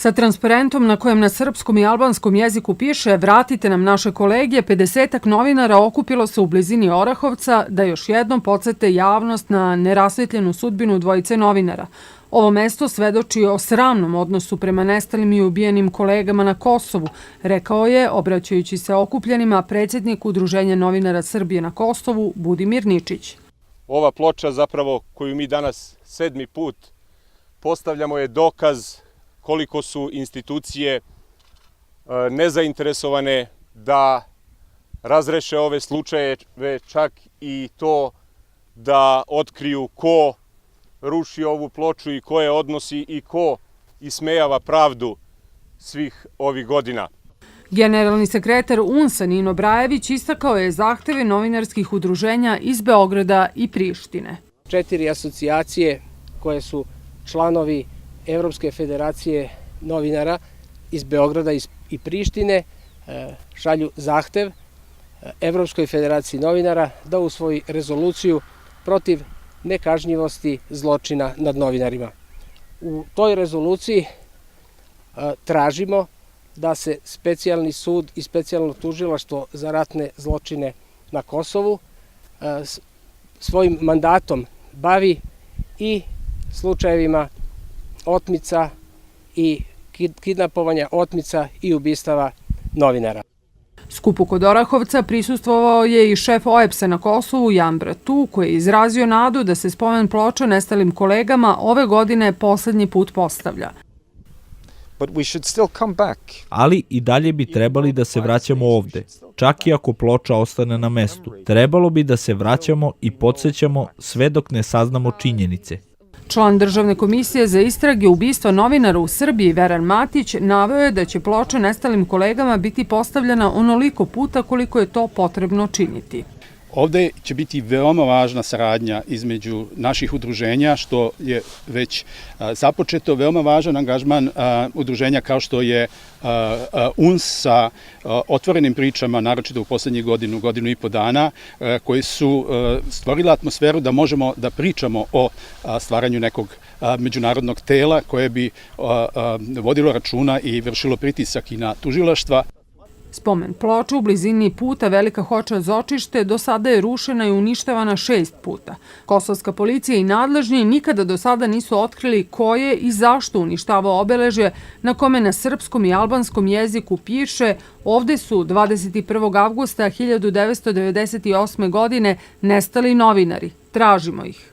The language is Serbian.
Sa transparentom na kojem na srpskom i albanskom jeziku piše "Vratite nam naše kolege", 50-ak novinara okupilo se u blizini Orahovca da još jednom podsete javnost na nerasvetljenu sudbinu dvojice novinara. Ovo mesto svedoči o sramnom odnosu prema nestalim i ubijenim kolegama na Kosovu, rekao je, obraćajući se okupljenima, predsjednik Udruženja novinara Srbije na Kosovu, Budimir Ničić. Ova ploča, zapravo, koju mi danas 7. put postavljamo, je dokaz koliko su institucije nezainteresovane da razreše ove slučajeve, čak i to da otkriju ko ruši ovu ploču i ko je odnosi i ko ismejava pravdu svih ovih godina. Generalni sekretar UNS-a Nino Brajević istakao je zahteve novinarskih udruženja iz Beograda i Prištine. 4 asocijacije koje su članovi Evropske federacije novinara iz Beograda i Prištine šalju zahtev Evropskoj federaciji novinara da usvoji rezoluciju protiv nekažnjivosti zločina nad novinarima. U toj rezoluciji tražimo da se specijalni sud i specijalno tužilaštvo za ratne zločine na Kosovu svojim mandatom bavi i slučajevima otmica i kidnapovanja, otmica i ubistava novinara. Skupu kod Orahovca prisustvovao je i šef OEBS-a na Kosovu Jan Bratu, koji je izrazio nadu da se spomen ploča nestalim kolegama ove godine poslednji put postavlja. Ali i dalje bi trebali da se vraćamo ovde, čak i ako ploča ostane na mestu. Trebalo bi da se vraćamo i podsjećamo sve dok ne saznamo činjenice. Član Državne komisije za istrage ubistva novinara u Srbiji Veran Matić naveo je da će ploča nestalim kolegama biti postavljena onoliko puta koliko je to potrebno činiti. Ovde će biti veoma važna saradnja između naših udruženja, što je već započeto, veoma važan angažman udruženja kao što je UNS sa otvorenim pričama, naročito u poslednjih godinu i po dana, koji su stvorili atmosferu da možemo da pričamo o stvaranju nekog međunarodnog tela koje bi vodilo računa i vršilo pritisak i na tužilaštva. Spomen ploča u blizini puta Velika Hoča-Zočište do sada je rušena i uništavana 6 puta. Kosovska policija i nadležni nikada do sada nisu otkrili ko je i zašto uništavao obeležje na kome na srpskom i albanskom jeziku piše "Ovde su 21. avgusta 1998. godine nestali novinari. Tražimo ih."